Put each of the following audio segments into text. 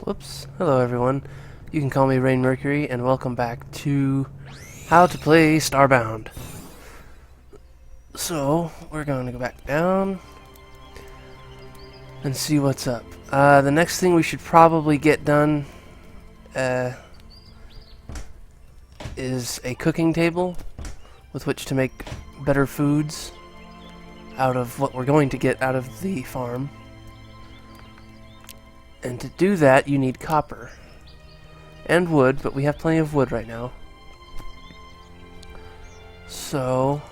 Whoops. Hello everyone. You can call me Rain Mercury and welcome back to How to Play Starbound. So, we're going to go back down and see what's up. The next thing we should probably get done is a cooking table with which to make better foods out of what we're going to get out of the farm. And to do that, you need copper. And wood, but we have plenty of wood right now. So...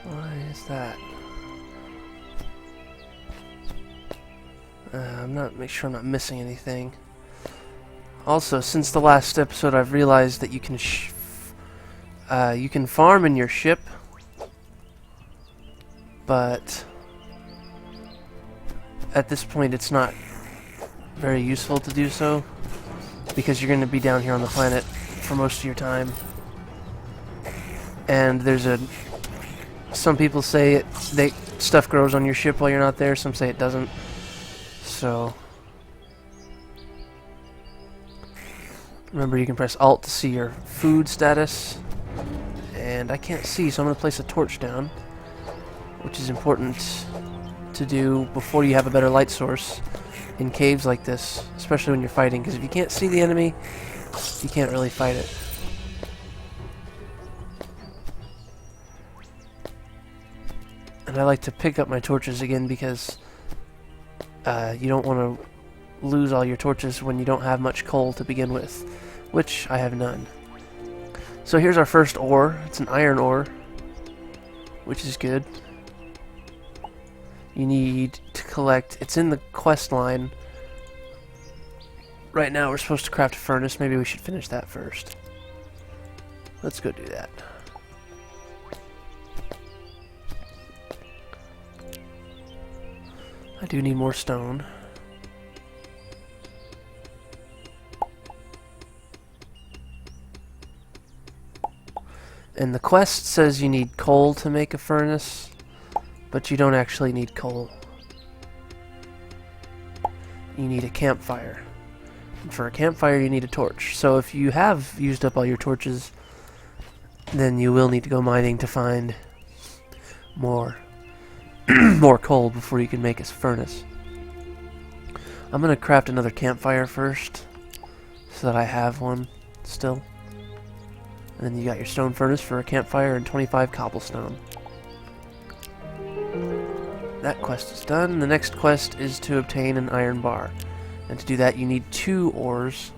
why is that? Make sure I'm not missing anything. Also, since the last episode, I've realized that you can farm in your ship, but at this point it's not very useful to do so because you're going to be down here on the planet for most of your time. And there's some people say stuff grows on your ship while you're not there, some say it doesn't. So remember, you can press Alt to see your food status. And I can't see, so I'm going to place a torch down, which is important to do before you have a better light source in caves like this, especially when you're fighting, because if you can't see the enemy, you can't really fight it. And I like to pick up my torches again because you don't want to lose all your torches when you don't have much coal to begin with, which I have none. So here's our first ore. It's an iron ore, which is good. You need to collect... it's in the quest line. Right now we're supposed to craft a furnace. Maybe we should finish that first. Let's go do that. I do need more stone. And the quest says you need coal to make a furnace, but you don't actually need coal. You need a campfire. And for a campfire you need a torch. So if you have used up all your torches, then you will need to go mining to find more more coal before you can make a furnace. I'm going to craft another campfire first, so that I have one still. And then you got your stone furnace for a campfire and 25 cobblestone. That quest is done. The next quest is to obtain an iron bar. And to do that you need 2 ores.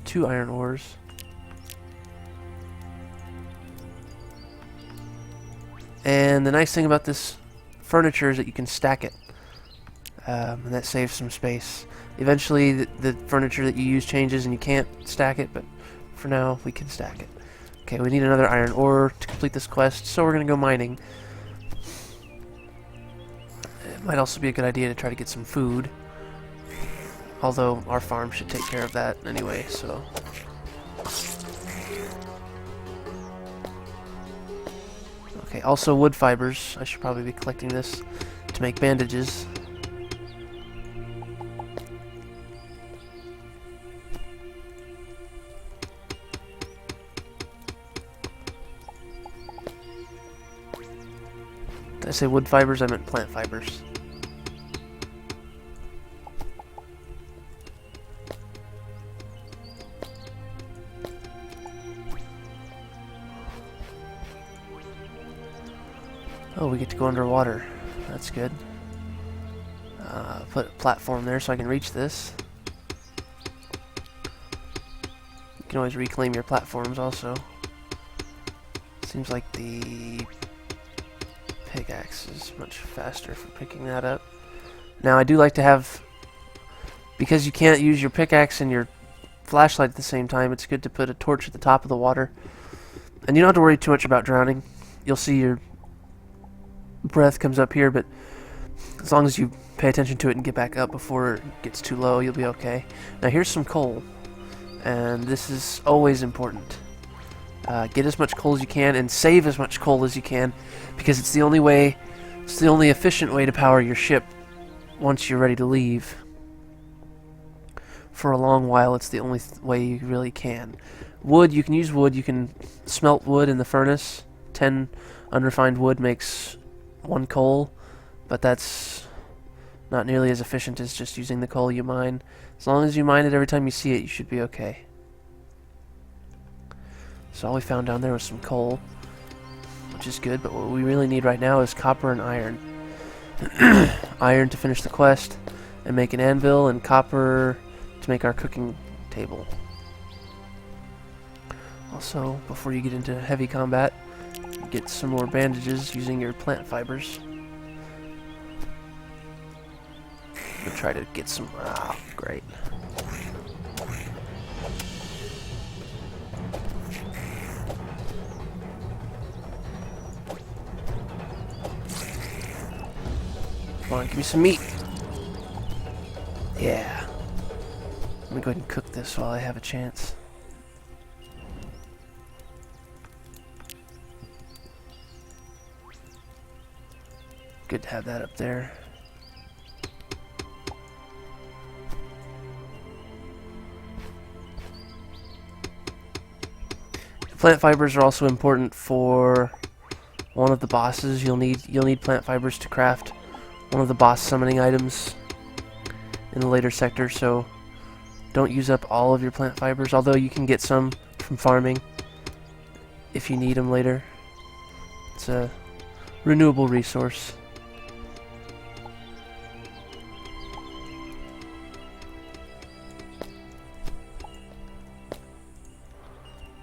2 iron ores. And the nice thing about this furniture is that you can stack it. And that saves some space. Eventually the furniture that you use changes and you can't stack it, but for now we can stack it. Okay, we need another iron ore to complete this quest, so we're going to go mining. It might also be a good idea to try to get some food. Although our farm should take care of that anyway, so... okay, also wood fibers. I should probably be collecting this to make bandages. Did I say wood fibers? I meant plant fibers. Oh, we get to go underwater. That's good. Put a platform there so I can reach this. You can always reclaim your platforms also. Seems like the pickaxe is much faster for picking that up. Now I do like to have, because you can't use your pickaxe and your flashlight at the same time, it's good to put a torch at the top of the water. And you don't have to worry too much about drowning. You'll see your breath comes up here, but as long as you pay attention to it and get back up before it gets too low, you'll be okay. Now here's some coal, and this is always important. Get as much coal as you can and save as much coal as you can, because it's the only efficient way to power your ship once you're ready to leave. for a long while, it's the only way you really can. Wood, you can use wood. You can smelt wood in the furnace. 10 unrefined wood makes 1 coal, but that's not nearly as efficient as just using the coal you mine. As long as you mine it every time you see it, you should be okay. So all we found down there was some coal, which is good, but what we really need right now is copper and iron. Iron to finish the quest and make an anvil, and copper to make our cooking table. Also, before you get into heavy combat, get some more bandages using your plant fibers. We'll try to get some... Ah, great. Come on, give me some meat. Yeah. Let me go ahead and cook this while I have a chance. Good to have that up there. Plant fibers are also important for one of the bosses. You'll need plant fibers to craft one of the boss summoning items in the later sector, so don't use up all of your plant fibers, although you can get some from farming if you need them later. It's a renewable resource.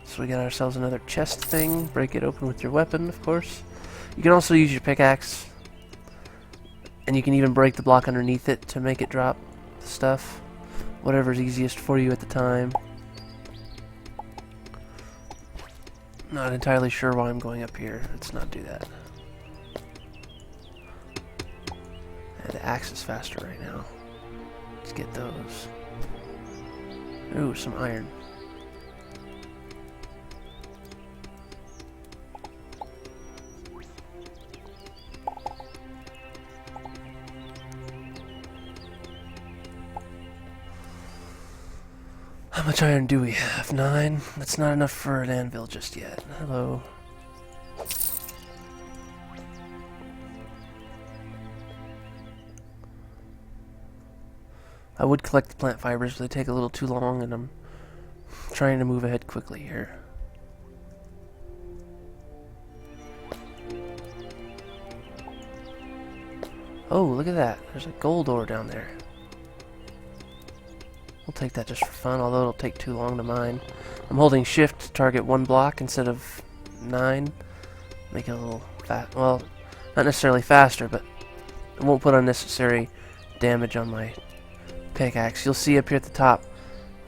So we got ourselves another chest thing. Break it open with your weapon, of course. You can also use your pickaxe, and you can even break the block underneath it to make it drop stuff. Whatever's easiest for you at the time. Not entirely sure why I'm going up here. Let's not do that. And the axe is faster right now. Let's get those. Ooh, some iron. How much iron do we have? 9? That's not enough for an anvil just yet. Hello. I would collect the plant fibers, but they take a little too long, and I'm trying to move ahead quickly here. Oh, look at that. There's a gold ore down there. We'll take that just for fun, although it'll take too long to mine. I'm holding shift to target 1 block instead of 9. Make it a little fast. Well, not necessarily faster, but it won't put unnecessary damage on my pickaxe. You'll see up here at the top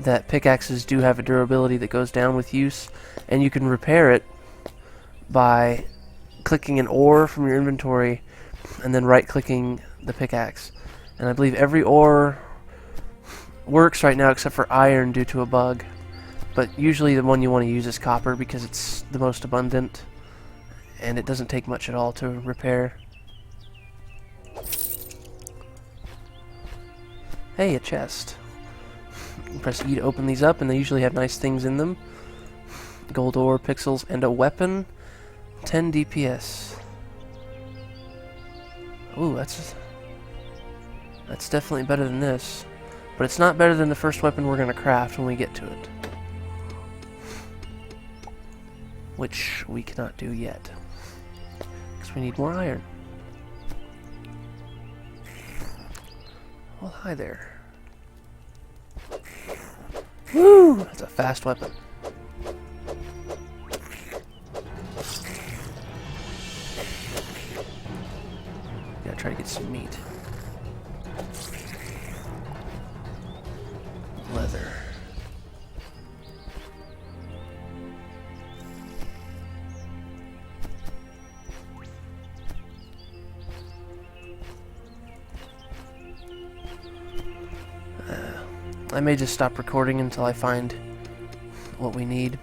that pickaxes do have a durability that goes down with use, and you can repair it by clicking an ore from your inventory and then right-clicking the pickaxe. And I believe every ore works right now except for iron due to a bug, but usually the one you want to use is copper because it's the most abundant and it doesn't take much at all to repair. Hey, a chest. You can press E to open these up, and they usually have nice things in them. Gold ore, pixels, and a weapon. 10 DPS. Ooh, that's definitely better than this. But it's not better than the first weapon we're going to craft when we get to it. Which we cannot do yet. Because we need more iron. Well, hi there. Woo! That's a fast weapon. Gotta try to get some meat. Leather. I may just stop recording until I find what we need.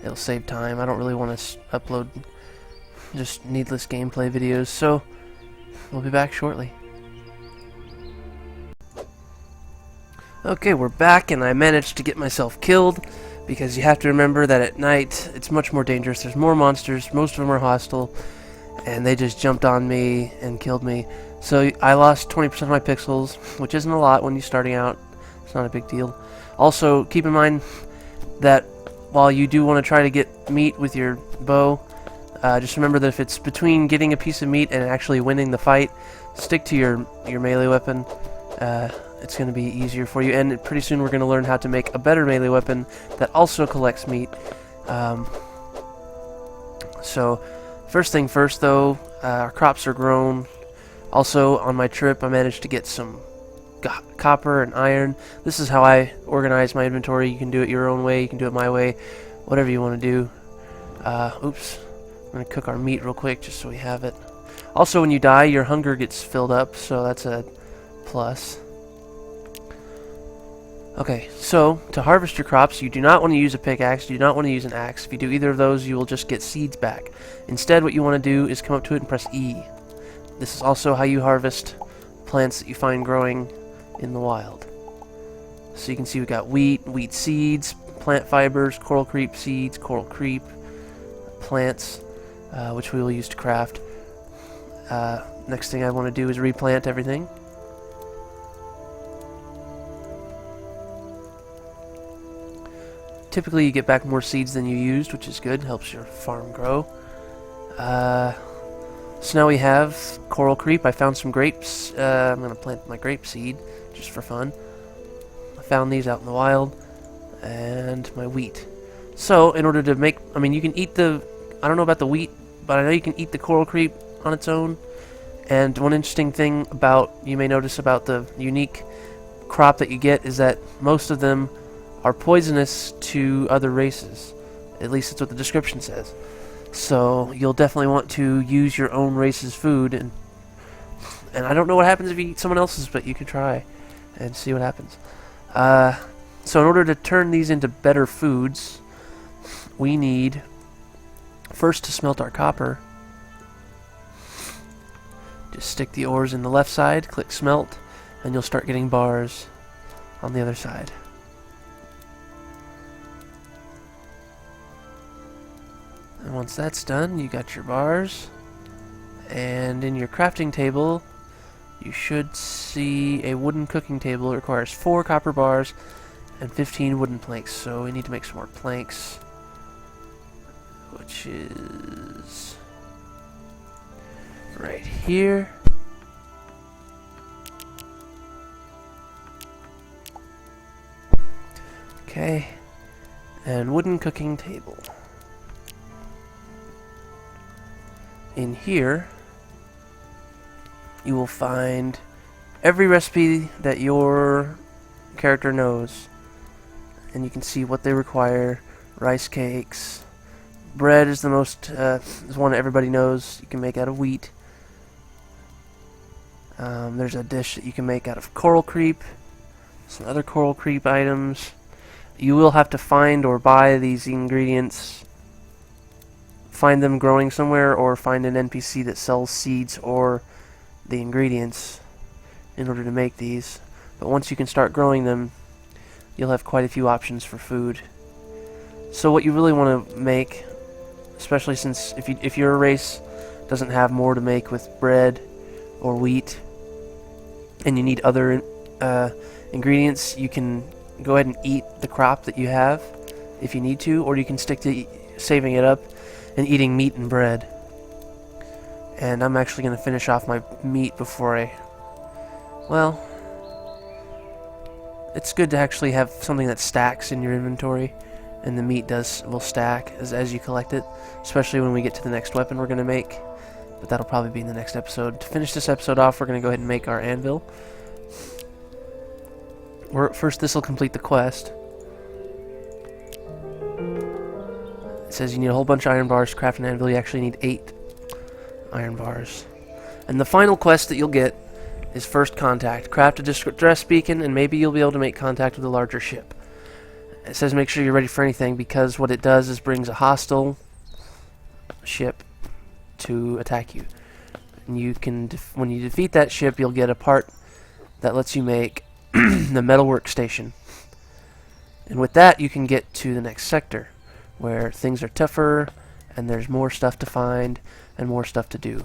It'll save time. I don't really want to upload just needless gameplay videos, so we'll be back shortly. Okay, we're back, and I managed to get myself killed, because you have to remember that at night it's much more dangerous. There's more monsters, most of them are hostile, and they just jumped on me and killed me. So I lost 20% of my pixels, which isn't a lot when you're starting out. It's not a big deal. Also, keep in mind that while you do want to try to get meat with your bow, just remember that if it's between getting a piece of meat and actually winning the fight, stick to your melee weapon. It's going to be easier for you, and pretty soon we're going to learn how to make a better melee weapon that also collects meat. So, first thing first though, our crops are grown. Also, on my trip I managed to get some copper and iron. This is how I organize my inventory. You can do it your own way, you can do it my way, whatever you want to do. Oops. I'm going to cook our meat real quick just so we have it. Also, when you die, your hunger gets filled up, so that's a plus. Okay, so to harvest your crops, you do not want to use a pickaxe, you do not want to use an axe. If you do either of those, you will just get seeds back. Instead, what you want to do is come up to it and press E. This is also how you harvest plants that you find growing in the wild. So you can see we got wheat seeds, plant fibers, coral creep seeds, coral creep, plants, which we will use to craft. Next thing I want to do is replant everything. Typically you get back more seeds than you used, which is good, helps your farm grow. So now we have coral creep. I found some grapes. I'm going to plant my grape seed, just for fun. I found these out in the wild. And my wheat. So, in order to make... I mean, you can eat the... I don't know about the wheat, but I know you can eat the coral creep on its own. And one interesting thing about... you may notice about the unique crop that you get is that most of them are poisonous to other races. At least that's what the description says. So you'll definitely want to use your own race's food, and I don't know what happens if you eat someone else's, but you can try and see what happens. So in order to turn these into better foods, we need first to smelt our copper. Just stick the ores in the left side, click smelt, and you'll start getting bars on the other side. And once that's done, you got your bars, and in your crafting table you should see a wooden cooking table. It requires 4 copper bars and 15 wooden planks, so we need to make some more planks, which is right here. Okay, and wooden cooking table. In here, you will find every recipe that your character knows, and you can see what they require. Rice cakes, bread is the most is one that everybody knows. You can make out of wheat. There's a dish that you can make out of coral creep, some other coral creep items. You will have to find or buy these ingredients. Find them growing somewhere, or find an NPC that sells seeds or the ingredients in order to make these. But once you can start growing them, you'll have quite a few options for food. So what you really want to make, especially since if your race doesn't have more to make with bread or wheat, and you need other ingredients, you can go ahead and eat the crop that you have if you need to, or you can stick to saving it up and eating meat and bread. And I'm actually going to finish off my meat before I... well, it's good to actually have something that stacks in your inventory, and the meat will stack as you collect it, especially when we get to the next weapon we're going to make. But that'll probably be in the next episode. To finish this episode off, we're going to go ahead and make our anvil. First, this will complete the quest. It says you need a whole bunch of iron bars to craft an anvil. You actually need 8 iron bars. And the final quest that you'll get is First Contact. Craft a distress beacon, and maybe you'll be able to make contact with a larger ship. It says make sure you're ready for anything, because what it does is brings a hostile ship to attack you. And you can, when you defeat that ship, you'll get a part that lets you make the metalwork station. And with that, you can get to the next sector, where things are tougher, and there's more stuff to find, and more stuff to do.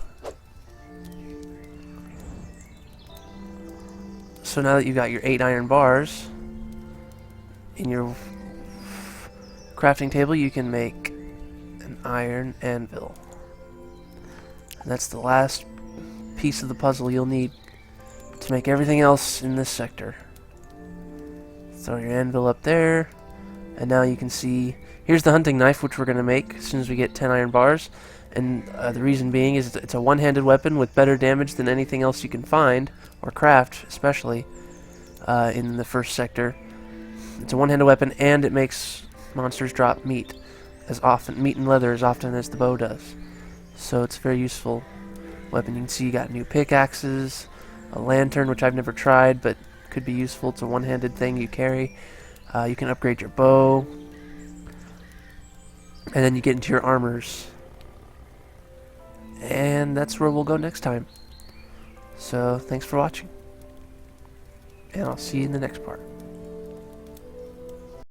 So now that you've got your 8 iron bars in your crafting table, you can make an iron anvil. And that's the last piece of the puzzle you'll need to make everything else in this sector. Throw your anvil up there, and now you can see, here's the hunting knife, which we're going to make as soon as we get 10 iron bars. And the reason being is it's a one-handed weapon with better damage than anything else you can find, or craft, especially in the first sector. It's a one-handed weapon, and it makes monsters drop meat and leather as often as the bow does. So it's a very useful weapon. You can see you got new pickaxes, a lantern, which I've never tried, but could be useful. It's a one-handed thing you carry. You can upgrade your bow, and then you get into your armors. And that's where we'll go next time. So thanks for watching, and I'll see you in the next part.